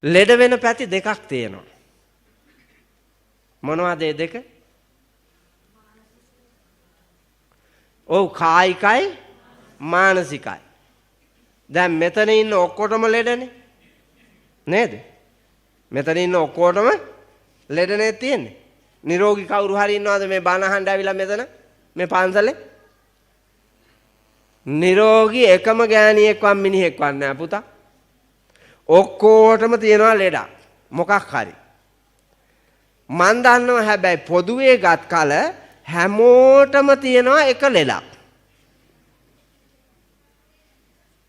ලෙඩ වෙන පැති දෙකක් තියෙනවා. මොනවද ඒ දෙක? ඔව් කායිකයි මානසිකයි. දැන් මෙතන ඉන්න ඔක්කොටම ලෙඩනේ. නේද? මෙතන ඉන්න ඔක්කොටම ලෙඩනේ තියෙන්නේ. නිරෝගී කවුරු හරි ඉන්නවද මේ බණ අහන්න ඇවිල්ලා මෙතන මේ පන්සලේ? නිරෝගී එකම ගෑණියෙක්වත් මිනිහෙක්වත් නෑ පුතා. ඔක්කොටම තියෙනවා ලෙඩක්. මොකක් හරි. මන් දන්නවා හැබැයි පොදුවේ ගත් කල හැමෝටම තියෙනවා එක ලෙඩක්.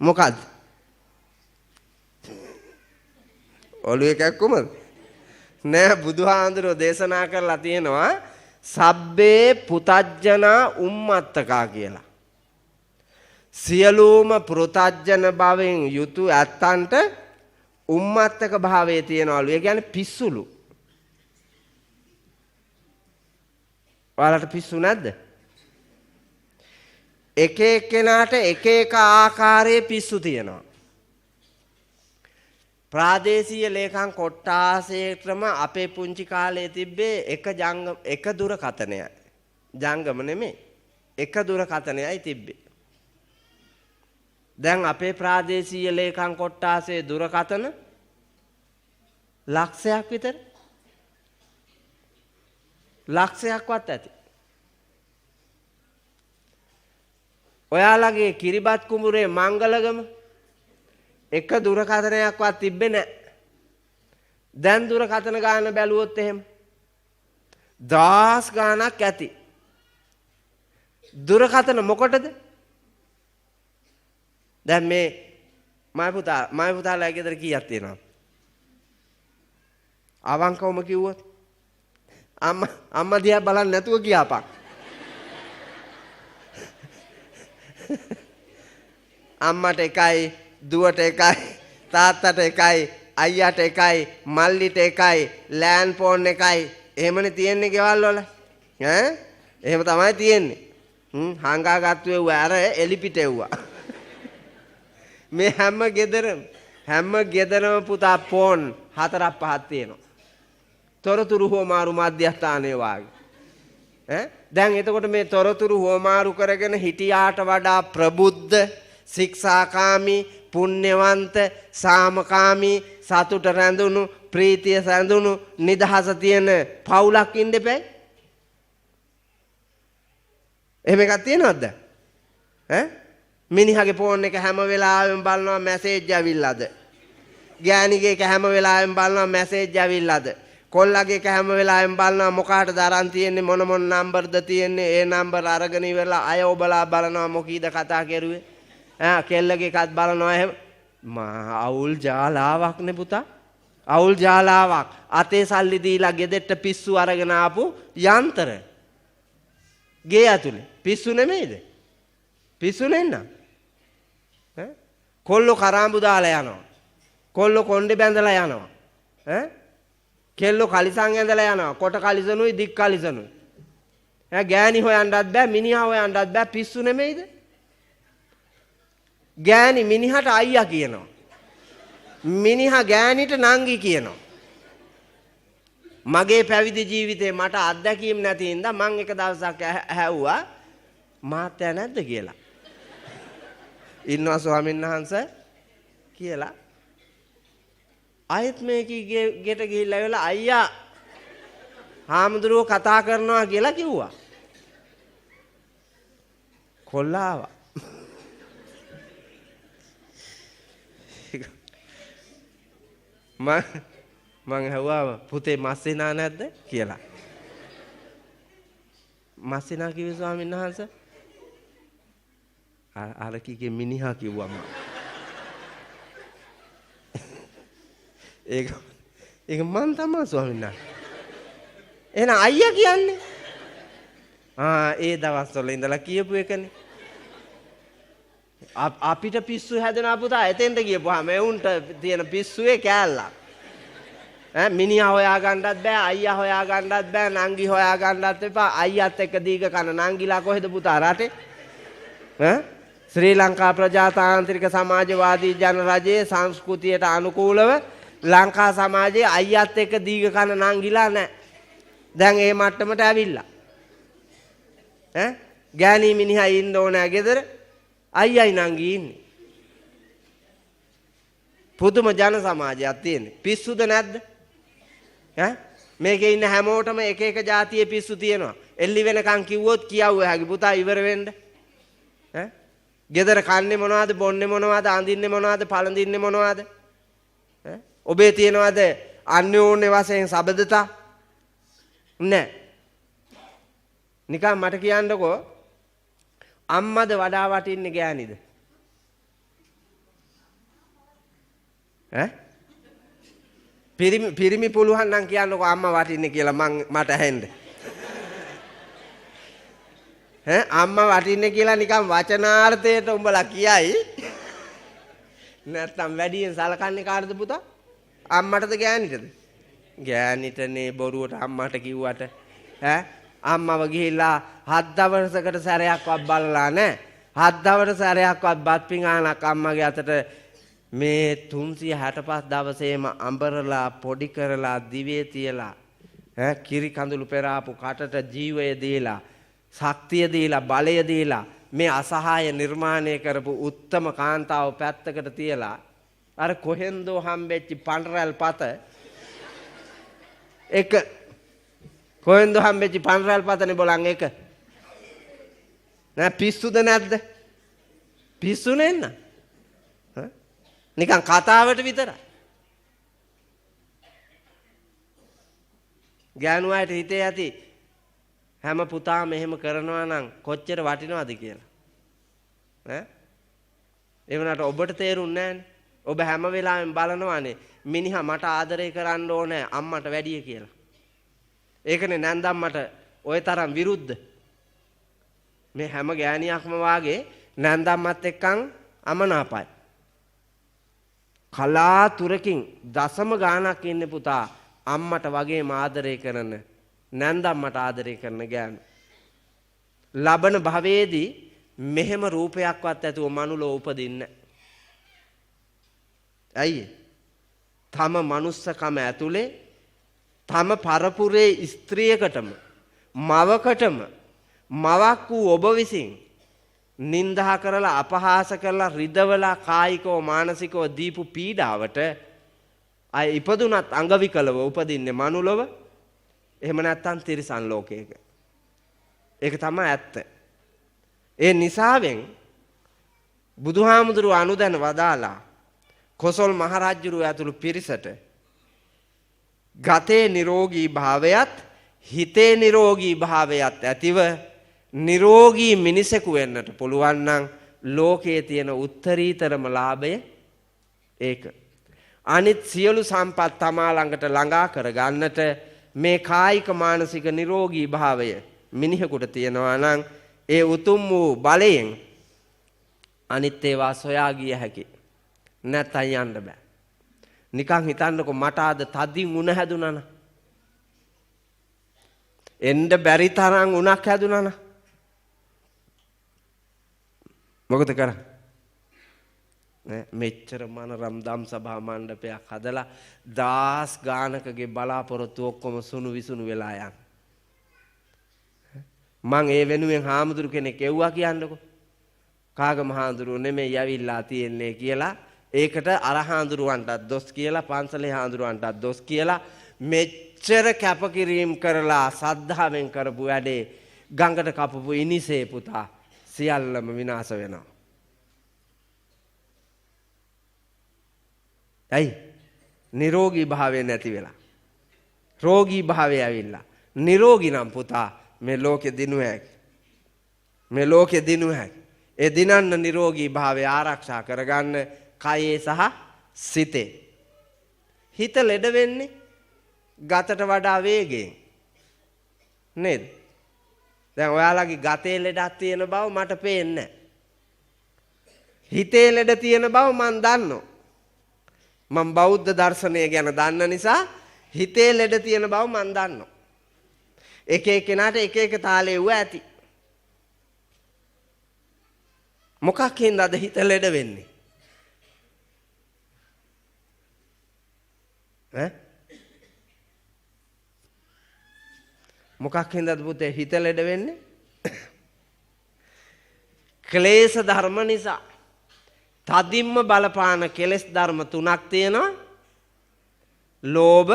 මොකද්ද? ඔළුවේ කැක්කුමද? නෑ බුදුහාඳුරෝ දේශනා කරලා තියෙනවා සබ්බේ පුතජ්ජනා උම්මත්තකා කියලා. සියලුම පෘතජ්ජන භවෙන් යුතු ඇත්තන්ට උම්මත්තක භාවයේ තියනවලු. ඒ කියන්නේ පිස්සුලු. ඔයාලට පිස්සු නැද්ද? එක එක්කෙනාට එක එක ආකාරයේ පිස්සු තියෙනවා. ප්‍රාදේශීය ලේකම් කොට්ටාසයටම අපේ පුංචි කාලේ තිබ්බේ එක දුරකථනයයි. ජංගම නෙමෙයි. එක දුරකථනයයි තිබ්බේ. දැන් අපේ ප්‍රාදේශීය ලේකම් කොට්ටාසේ දුරකථන ලක්ෂයක් විතර. ලක්ෂයක්වත් ඇති. ඔයාලගේ කිරිබත් කුඹුරේ මංගලගම එක දුරකථනයක්වත් තිබ්බේ නැහැ. දැන් දුරකථන ගාන බැලුවොත් එහෙම 1000 ගාණක් ඇති. දුරකථන මොකටද? දැන් මේ මයි පුතාලා ගෙදර කීයක් තියෙනවද? අවංකවම කිව්වොත් අම්මා දිහා බලන්න නැතුව කියාපන්. අම්මට එකයි, දුවට එකයි, තාත්තට එකයි, අයියාට එකයි, මල්ලිට එකයි, ලෑන් ෆෝන් එකයි. එහෙමනේ තියෙන්නේ ගෙවල් වල. එහෙම තමයි තියෙන්නේ. හංගාගත්තු එව්ව අර එලිපිටෙව්වා. මේ හැම ගෙදරම පුතා ෆෝන් 4-5ක් තියෙනවා. තොරතුරු හොමාරු මධ්‍යස්ථානයේ වාගේ. දැන් එතකොට මේ තොරතුරු හොමාරු කරගෙන හිටියාට වඩා ප්‍රබුද්ධ, ශික්ෂාකාමී, පුණ්‍යවන්ත, සාමකාමී, සතුට රැඳුණු, ප්‍රීතිය රැඳුණු, නිදහස තියෙන පවුලක් ඉන්න දෙපැයි. එහෙම එකක් තියෙනවද? මිනිහගේ ෆෝන් එක හැම වෙලාවෙම බලනවා මැසේජ් ඇවිල්ලාද? ගෑණිගේ එක හැම වෙලාවෙම බලනවා මැසේජ් ඇවිල්ලාද? කොල්ලගේ එක හැම වෙලාවෙම බලනවා මොකාටද අරන් තියෙන්නේ, මොන නම්බර්ද තියෙන්නේ, ඒ නම්බර් අරගෙන ඉවරලා අය ඔබලා බලනවා මොකීද කතා කරුවේ. කෙල්ලගේ එකත් බලනවා එහෙම. අවුල් ජාලාවක් නේ පුතා. අවුල් ජාලාවක්. අතේ සල්ලි දීලා ගෙදෙට්ට පිස්සු අරගෙන ආපු යන්ත්‍ර. ගේ ඇතුලේ. පිස්සු නෙමෙයිද? පිස්සු නෙන්නා. කොල්ලෝ කරාඹු දාලා යනවා. කොල්ලෝ කොණ්ඩේ බැඳලා යනවා. කෙල්ලෝ කලිසම් ඇඳලා යනවා. කොට කලිසනුයි දික් කලිසනුයි. ගෑණි හොයන්නත් බෑ, මිනිහා හොයන්නත් බෑ. පිස්සු නෙමෙයිද? ගෑණි මිනිහට අයියා කියනවා. මිනිහා ගෑණිට නංගි කියනවා. මගේ පැවිදි ජීවිතේ මට අත්දැකීම් නැති හින්දා මං එක දවසක් ඇහුවා මාත්‍යා නැද්ද කියලා. ඉන්නවා ස්වාමීන් වහන්සේ කියලා. ආයෙත් මේකී ගෙට ගිහිල්ලා වෙලා අයියා හාමුදුරුවෝ කතා කරනවා කියලා කිව්වා. කොල්ලාවා. මං ඇහුවා පුතේ මස්සිනා නැද්ද කියලා. මස්සිනා කිව්වේ ස්වාමීන් වහන්සේ අර කීකේ මිනිහා කිව්වම. ඒක මන් තමයි ස්වාමීන් වහන්සේ. එහෙනම් අයියා කියන්නේ? ඒ දවස්වල ඉඳලා කියපු එකනේ. අපිට පිස්සු හැදෙනා පුතා එතෙන්ට ගියපුවාම එවුන්ට තියෙන පිස්සුවේ කෑල්ලක්. මිනිහා හොයා ගන්නවත් බෑ, අයියා හොයා ගන්නවත් බෑ, නංගි හොයා ගන්නවත් එපා. අයියාත් එක්ක දීග කන නංගිලා කොහෙද පුතා රටේ? ශ්‍රී ලංකා ප්‍රජාතාන්ත්‍රික සමාජවාදී ජන රජයේ සංස්කෘතියට අනුකූලව ලංකා සමාජයේ අයියත් එක්ක දීග කන නංගිලා නැහැ. දැන් ඒ මට්ටමට ඇවිල්ලා. ගෑණි මිනිහා ඉන්න ඕනෑ ගෙදර. අයියයි නංගි ඉන්නේ. පුදුම ජන සමාජයක් තියෙන්නේ. පිස්සුද නැද්ද? මේකේ ඉන්න හැමෝටම එක එක જાතියේ පිස්සු තියෙනවා. එල්ලි වෙනකන් කිව්වොත් කියවුව හැකි පුතා ඉවර වෙන්න. ගෙදර කන්නේ මොනවද, බොන්නේ මොනවද, අඳින්නේ මොනවද, පළඳින්නේ මොනවද? ඔබේ තියනවද අන්‍යෝන්‍ය වශයෙන් සබඳතා? නැහැ. නිකන් මට කියන්නකෝ අම්මද වඩා වටින්නේ ගෑනිද? පිරිමි පුළුවන් නම් කියන්නකෝ අම්මා වටින්නේ කියලා මට ඇහෙන්න. අම්මා වටින්නේ කියලා නිකන් වචනාර්ථයට උඹලා කියයි. නැත්තම් වැඩියෙන් සලකන්නේ කාටද පුතා? අම්මටද ගෑනිටද? ගෑනිටනේ බොරුවට අම්මට කිව්වට අම්මව ගිහිල්ලා 7 දවසකට සැරයක්වත් බලලා නැහැ. 7 දවස් සැරයක්වත් බත් පිඟානක් අම්මගේ අතට මේ 365 දවසේම අඹරලා පොඩි කරලා දිවේ තියලා කිරි කඳුළු පෙරාපු කටට ජීවය දීලා ශක්තිය දීලා බලය දීලා මේ අසහාය නිර්මාණය කරපු උත්තම කාන්තාව පැත්තකට තියලා අර කොහෙන්දෝ හම්බෙච්ච පන්රැල් පත එක කොහෙන්දෝ හම්බෙච්ච පන්රැල් පතනේ බලන් එක නෑ පිස්සුද නැද්ද? පිස්සු නෙන්න. නිකන් කතාවට විතරයි. ගෑනු අයට හිතේ ඇති හැම පුතාම එහෙම කරනවා නම් කොච්චර වටිනවද කියලා. ඒ වුණාට ඔබට තේරුන්නේ නැහනේ. ඔබ හැම වෙලාවෙම බලනවානේ මිනිහා මට ආදරය කරන්න ඕනේ අම්මට වැඩිය කියලා. ඒකනේ නැන්දම්මට ওই තරම් විරුද්ධ. මේ හැම ගෑණියක්ම වාගේ නැන්දම්මත් එක්කන් අමනාපයි. කලාතුරකින් දශම ගාණක් ඉන්නේ පුතා අම්මට වගේම ආදරය කරන නැන්දම්මට ආදරය කරන ගෑනු. ලබන භවයේදී මෙහෙම රූපයක්වත් ඇතුව මනුලෝ උපදින්නේ. ඇයි? තම මනුස්සකම ඇතුලේ තම පරපුරේ ස්ත්‍රියකටම මවකටම මවක් වූ ඔබ විසින් නින්දා කරලා අපහාස කරලා රිදවලා කායිකව මානසිකව දීපු පීඩාවට අය ඉපදුනත් අංගවිකලව උපදින්නේ මනුලොව. එහෙම නැත්තම් තිරිසන් ලෝකයක. ඒක තමයි ඇත්ත. ඒ නිසාවෙන් බුදුහාමුදුරුව අනුදැන වදාලා කොසල් මහරජුරුව ඇතුළු පිරිසට ගතේ නිරෝගී භාවයත් හිතේ නිරෝගී භාවයත් ඇතිව නිරෝගී මිනිසෙකු වෙන්නට පුළුවන් නම් ලෝකයේ තියෙන උත්තරීතරම ලාභය ඒක. අනිත් සියලු සම්පත් තමා ළඟට ළඟා කරගන්නට මේ කායික මානසික නිරෝගී භාවය මිනිහෙකුට තියෙනවා නම් ඒ උතුම් වූ බලයෙන් අනිත් ඒවා සොයා ගිය හැකි. නැත්නම් යන්න බෑ. නිකන් හිතන්නකො මට අද තදින් උණ හැදුනා නම් එන්න බැරි තරම් උණක් හැදුනා නම් මොකද කරන්නේ? මෙච්චර මනරම් දම් සභා මණ්ඩපයක් හදලා 10 ගානකගේ බලාපොරොත්තු ඔක්කොම සුණු විසුණු වෙලා යන. මං ඒ වෙනුවෙන් හාමුදුරු කෙනෙක් එව්වා කියන්නකො. කාගම හාමුදුරුවෝ නෙමෙයි යවිලා තියෙන්නේ කියලා ඒකට අර හාමුදුරුවන්ටත් දොස් කියලා පන්සලේ හාමුදුරුවන්ටත් දොස් කියලා මෙච්චර කැපකිරීම කරලා සද්ධාවෙන් කරපු වැඩේ ගඟට කපපු ඉනිසේ පුතා සියල්ලම විනාශ වෙනවා. ඇයි? නිරෝගී භාවය නැති වෙලා. රෝගී භාවය ඇවිල්ලා. නිරෝගී නම් පුතා මේ ලෝකෙ දිනුව හැකි. මේ ලෝකෙ දිනුව හැකි. ඒ දිනන්න නිරෝගී භාවය ආරක්ෂා කරගන්න කයේ සහ සිතේ. හිත ලෙඩ වෙන්නේ ගතට වඩා වේගයෙන්. නේද? දැන් ඔයාලගේ ගතේ ලෙඩක් තියෙන බව මට පේන්නේ නැහැ. හිතේ ලෙඩ තියෙන බව මම දන්නවා. මම බෞද්ධ දර්ශනය ගැන දන්න නිසා හිතේ ලෙඩ තියෙන බව මම දන්නවා. එක එක්කෙනාට එක එක තාලේ වුව ඇති. මොකක් හින්දාද හිත ලෙඩ වෙන්නේ? ඈ මොකක් හින්දාද පුතේ හිත ලෙඩ වෙන්නේ? ක්ලේශ ධර්ම නිසා. තදින්ම බලපාන කෙලෙස් ධර්ම තුනක් තියෙනවා. ලෝභ,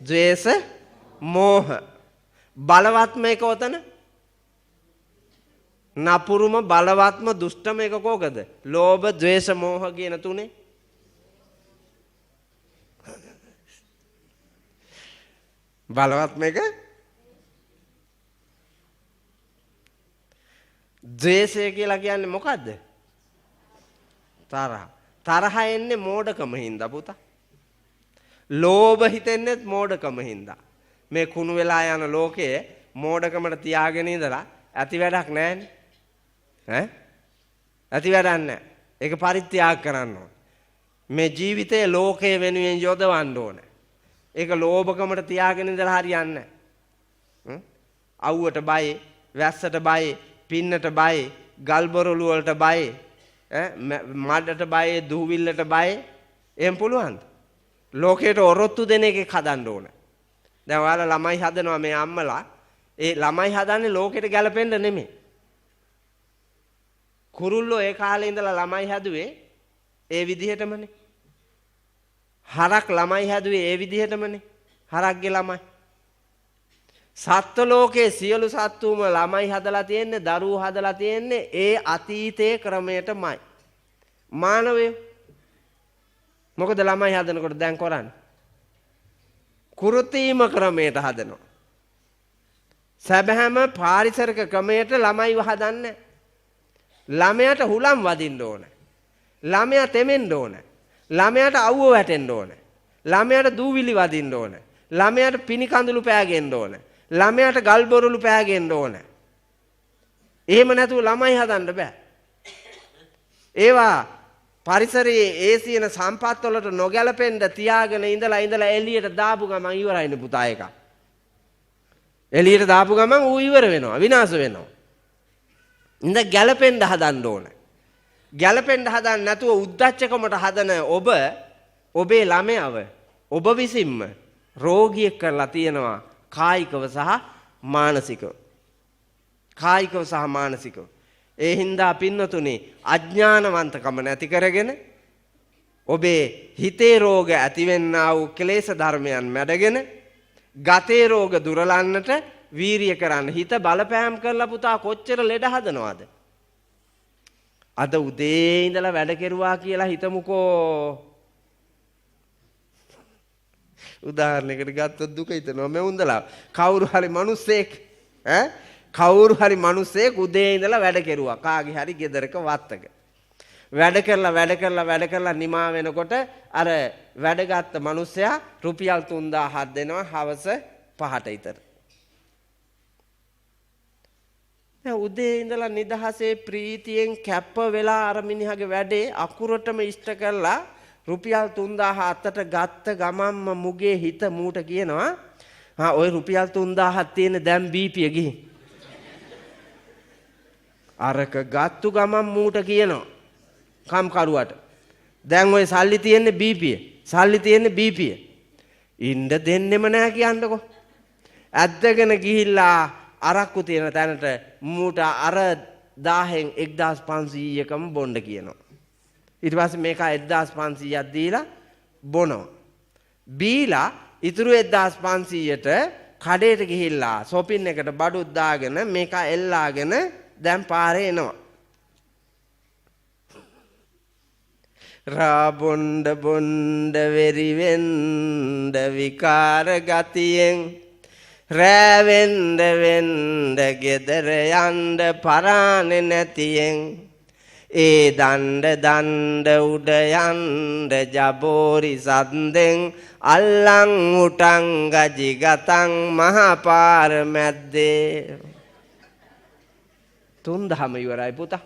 ද්වේෂ, මෝහ. බලවත්ම එක ඔතන. නපුරුම බලවත්ම දුෂ්ටම එක කෝකද? ලෝභ, ද්වේෂ, මෝහ කියන තුනේ. බලවත්ම එක ද්වේෂය කියලා කියන්නේ මොකද්ද? තරහ. තරහ එන්නේ මෝඩකම හින්දා පුතා. ලෝභ හිතෙන්නේත් මෝඩකම හින්දා. මේ කුණු වෙලා යන ලෝකයේ මෝඩකමට තියාගෙන ඉඳලා ඇති වැඩක් නැහැනේ. ඈ? ඇති වැඩක් නැහැ. ඒක පරිත්‍යාග කරන්න ඕන. මේ ජීවිතයේ ලෝකයේ වෙනුවෙන් යොදවන්න ඕන. ඒක ලෝභකමට තියාගෙන ඉඳලා හරියන්නේ නැහැ. අවුවට බයි, වැස්සට බයි, පින්නට බයි, ගල්බොරළු වලට බයි, මඩට බයි, දුහවිල්ලට බයි. එහෙම පුළුවන්ද? ලෝකයට ඔරොත්තු දෙන එකක් හදන්න ඕන. දැන් ඔයාලා ළමයි හදනවා මේ අම්මලා. ඒ ළමයි හදන්නේ ලෝකෙට ගැලපෙන්න නෙමෙයි. කුරුල්ලෝ ඒ කාලේ ඉඳලා ළමයි හැදුවේ ඒ විදිහටමනේ. හරක් ළමයි හැදුවේ ඒ විදිහටමනේ. හරක්ගේ ළමයි. සත්ත්ව ලෝකයේ සියලු සත්තුම ළමයි හදලා තියෙන්නේ, දරුවෝ හදලා තියෙන්නේ ඒ අතීතයේ ක්‍රමයටමයි. මානවය මොකද ළමයි හදනකොට දැන් කරන්නේ? කෘත්‍රිම ක්‍රමයට හදනවා. සැබෑම පාරිසරික ක්‍රමයට ළමයිව හදන්නේ. ළමයාට හුලම් වදින්න ඕන. ළමයා තෙමෙන්න ඕන. ළමයාට අවුව වැටෙන්න ඕන. ළමයාට දූවිලි වදින්න ඕන. ළමයාට පිනි කඳුළු පෑගෙන්න ඕන. ළමයාට ගල් බොරළු පෑගෙන්න ඕන. එහෙම නැතුව ළමයි හදන්න බෑ. ඒවා පරිසරයේ ඒ සියන සම්පත් වලට නොගැලපෙන්න තියාගෙන ඉඳලා එළියට දාපු ගමන් ඉවරයිනේ පුතා එක. එළියට දාපු ගමන් ඌ ඉවර වෙනවා, විනාශ වෙනවා. ඉඳ ගැලපෙන්න හදන්න ඕන. ගැලපෙන්න හදන්න නැතුව උද්දච්චකමට හදන ඔබේ ළමයව ඔබ විසින්ම රෝගියෙක් කරලා තියෙනවා, කායිකව සහ මානසිකව. කායිකව සහ මානසිකව. ඒ හින්දා පින්නතුනි අඥානවන්තකම නැති කරගෙන ඔබේ හිතේ රෝග ඇතිවෙන්නා වූ ක්ලේශ ධර්මයන් මැඩගෙන ගතේ රෝග දුරලන්නට වීරිය කරන්න. හිත බලපෑම් කරලා පුතා කොච්චර ලෙඩ හදනවද? අද උදේ ඉඳලා වැඩ කෙරුවා කියලා හිතමුකෝ. උදාහරණයකට ගත්තොත් දුක හිතනවා මේ උන්දලා කවුරු හරි මිනිස්සෙක් කවුරු හරි මිනිස්සෙක් උදේ ඉඳලා වැඩ කෙරුවා කාගේ හරි ගෙදරක වත්තක. වැඩ කරලා නිමා වෙනකොට අර වැඩගත් මිනිස්සයා රුපියල් 3000ක් දෙනවා හවස 5ට විතර. දැන් උදේ ඉඳලා නිදහසේ ප්‍රීතියෙන් කැප වෙලා අර මිනිහගේ වැඩේ අකුරටම ඉෂ්ට කරලා රුපියල් 3000 අතට ගත්ත ගමම්ම මුගේ හිත මූට කියනවා ඔය රුපියල් 3000ක් තියෙන දැන් බීපිය ගිහින්. අරක ගත්තු ගමම් මූට කියනවා කම්කරුවට දැන් ඔය සල්ලි තියෙන්නේ බීපිය. ඉන්න දෙන්නෙම නෑ කියන්නකො. ඇද්දගෙන ගිහිල්ලා අරක්කු තියෙන තැනට මූට අර 1000න් 1500කම බොන්න කියනවා. ඊට පස්සේ මේක 1500ක් දීලා බොනවා. බීලා ඉතුරු 1500ට කඩේට ගිහිල්ලා shopping එකට බඩුත් දාගෙන මේක එල්ලාගෙන දැන් පාරේ එනවා. රාබොණ්ඩ බොණ්ඩ වෙරි වෙන්න විකාර ගතියෙන් රැවෙන්න ගෙදර යන්න පරානේ නැතියෙන් ඒ දණ්ඩ උඩ යන්න ජබෝරි සද්දෙන් අල්ලන් උටන් ගජි ගතන් මහපාර මැද්දේ 3000ම ඉවරයි පුතා.